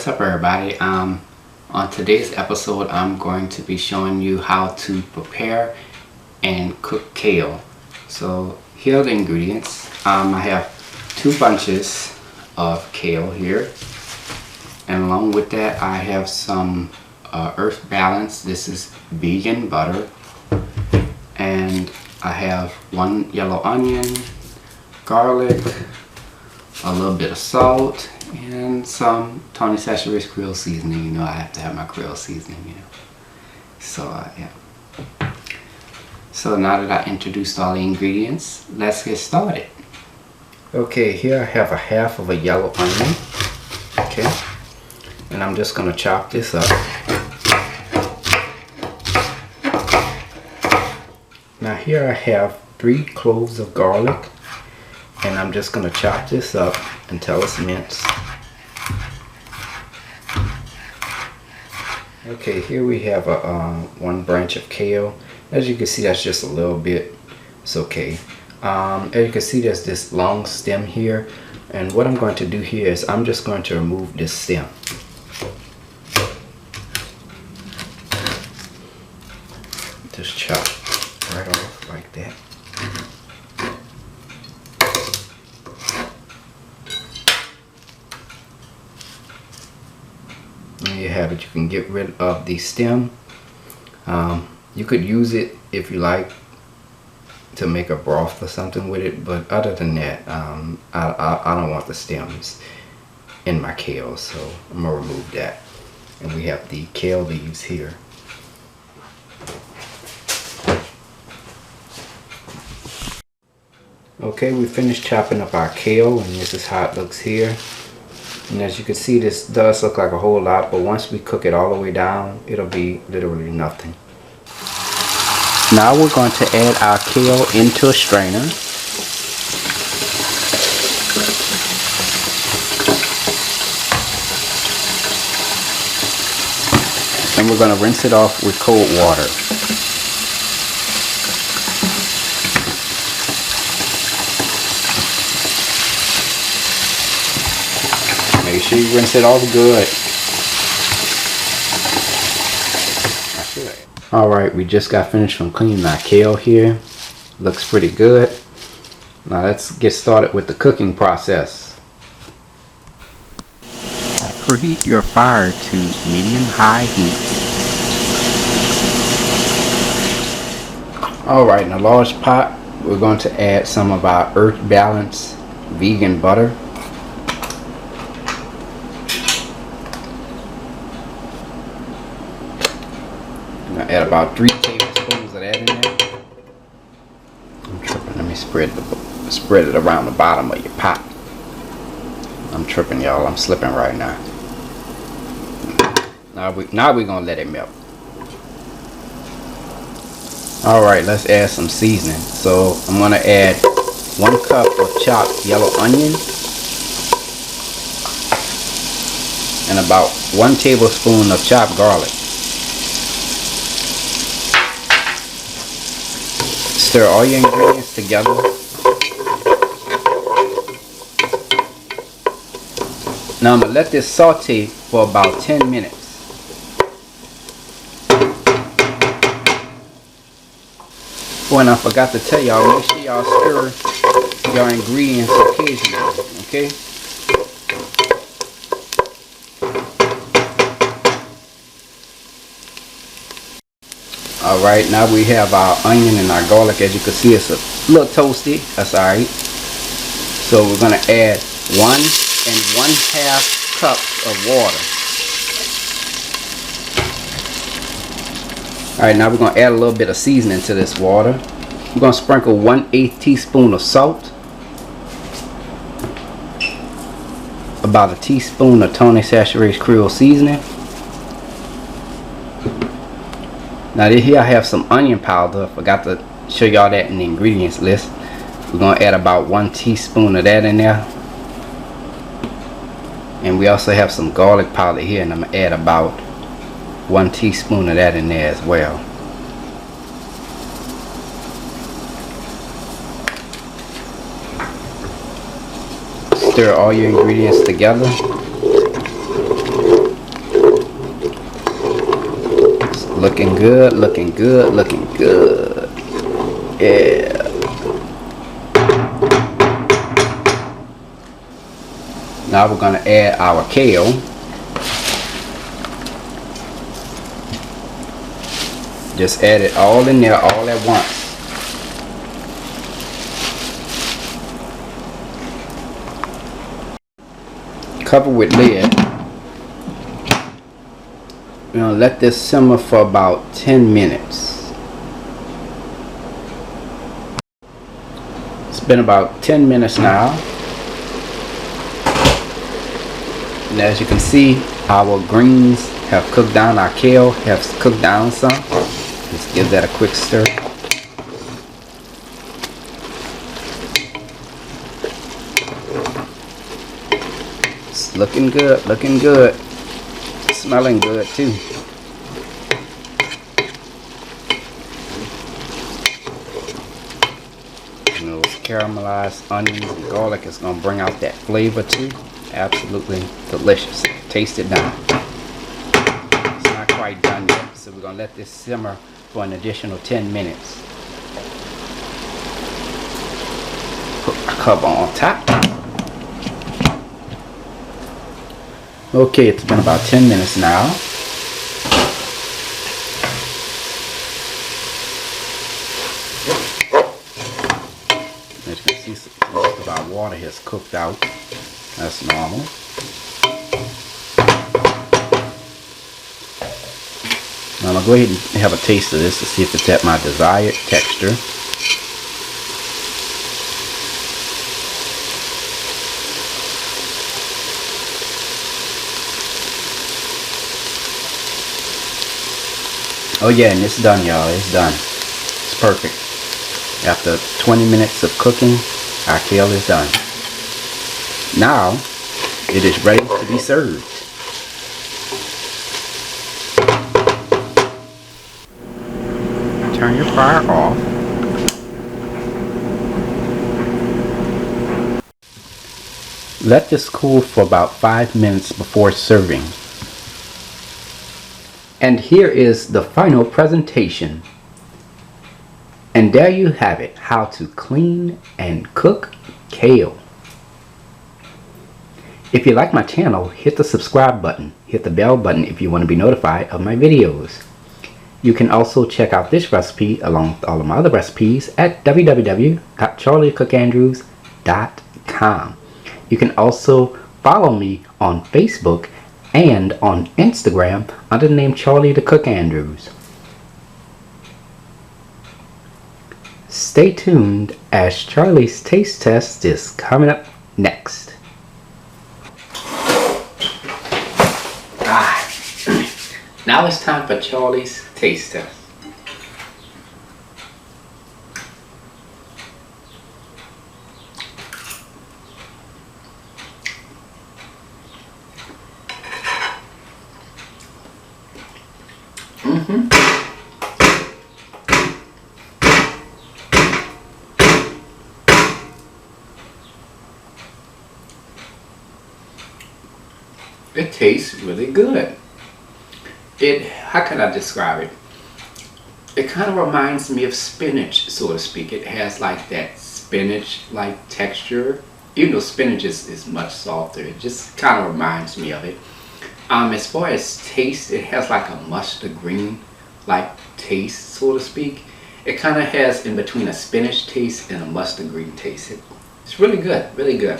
what's up everybody? On today's episode I'm going to be showing you how to prepare and cook kale. So here are the ingredients. I have 2 bunches of kale here, and along with that I have some Earth Balance. This is vegan butter, and I have 1 yellow onion, garlic, a little bit of salt, and some Tony Chachere's Creole seasoning. You know, I have to have my Creole seasoning, you know. So yeah. So now that I introduced all the ingredients, let's get started. Okay, here I have a half of a yellow onion. Okay, and I'm just gonna chop this up. Now here I have 3 cloves of garlic, and I'm just gonna chop this up until it's minced. Okay, here we have a 1 branch of kale. As you can see, that's just a little bit. It's okay. As you can see, there's this long stem here, and what I'm going to do here is I'm just going to remove this stem. Just chop right off like that. There you have it. You can get rid of the stem. You could use it if you like to make a broth or something with it, but other than that, I don't want the stems in my kale, so I'm gonna remove that. And we have the kale leaves here. Okay, we finished chopping up our kale, and this is how it looks here. And as you can see, this does look like a whole lot, but once we cook it all the way down, it'll be literally nothing. Now we're going to add our kale into a strainer. And we're going to rinse it off with cold water. Make sure you rinse it off good. Alright, we just got finished from cleaning our kale here. Looks pretty good. Now let's get started with the cooking process. Preheat your fire to medium-high heat. Alright, in a large pot, we're going to add some of our Earth Balance vegan butter. Add about 3 tablespoons of that in there. I'm tripping. Let me spread it around the bottom of your pot. I'm tripping, y'all. I'm slipping right now. Now we're gonna let it melt. All right, let's add some seasoning. So I'm gonna add 1 cup of chopped yellow onion and about 1 tablespoon of chopped garlic. Stir all your ingredients together. Now I'm going to let this saute for about 10 minutes. Oh, and I forgot to tell y'all, make sure y'all stir your ingredients occasionally, okay? Alright, now we have our onion and our garlic. As you can see, it's a little toasty. That's alright. So we're going to add 1 1/2 cups of water. Alright, now we're going to add a little bit of seasoning to this water. We're going to sprinkle 1/8 teaspoon of salt. About a teaspoon of Tony Chachere's Creole seasoning. Now here I have some onion powder. I forgot to show y'all that in the ingredients list. We're going to add about 1 teaspoon of that in there. And we also have some garlic powder here, and I'm going to add about 1 teaspoon of that in there as well. Stir all your ingredients together. Looking good, looking good, looking good. Yeah. Now we're going to add our kale. Just add it all in there all at once. Cover with lid. We're going to let this simmer for about 10 minutes. It's been about 10 minutes now. And as you can see, our greens have cooked down, our kale has cooked down some. Just give that a quick stir. It's looking good, looking good. Smelling good too. And those caramelized onions and garlic is going to bring out that flavor too. Absolutely delicious. Taste it now. It's not quite done yet, so we're going to let this simmer for an additional 10 minutes. Put our cover on top. Okay, it's been about 10 minutes now. As you can see, most of our water has cooked out. That's normal. Now I'm going to go ahead and have a taste of this to see if it's at my desired texture. Oh yeah, and it's done, y'all. It's done. It's perfect. After 20 minutes of cooking, our kale is done. Now, it is ready to be served. Turn your fire off. Let this cool for about 5 minutes before serving. And here is the final presentation. And there you have it, how to clean and cook kale. If you like my channel, hit the subscribe button, hit the bell button if you want to be notified of my videos. You can also check out this recipe along with all of my other recipes at www.charliethecookandrews.com. You can also follow me on Facebook and on Instagram under the name Charlie the Cook Andrews. Stay tuned as Charlie's taste test is coming up next. Now it's time for Charlie's taste test. It tastes really good. How can I describe it? It kind of reminds me of spinach, so to speak. It has like that spinach-like texture. Even though spinach is much softer, it just kind of reminds me of it. As far as taste, it has like a mustard green like taste, so to speak. It kind of has in between a spinach taste and a mustard green taste. It's really good, really good.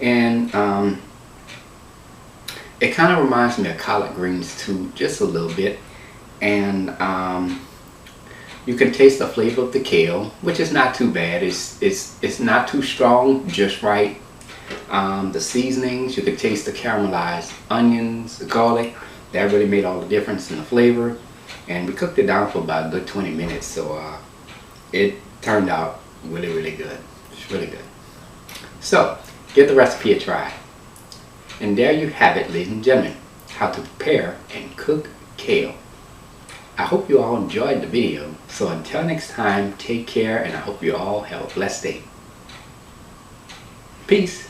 And it kind of reminds me of collard greens too, just a little bit. And you can taste the flavor of the kale, which is not too bad. It's not too strong, just right. The seasonings, you could taste the caramelized onions, the garlic. That really made all the difference in the flavor. And we cooked it down for about a good 20 minutes, so it turned out really, really good. It's really good. So, give the recipe a try. And there you have it, ladies and gentlemen, how to prepare and cook kale. I hope you all enjoyed the video. So until next time, take care, and I hope you all have a blessed day. Peace.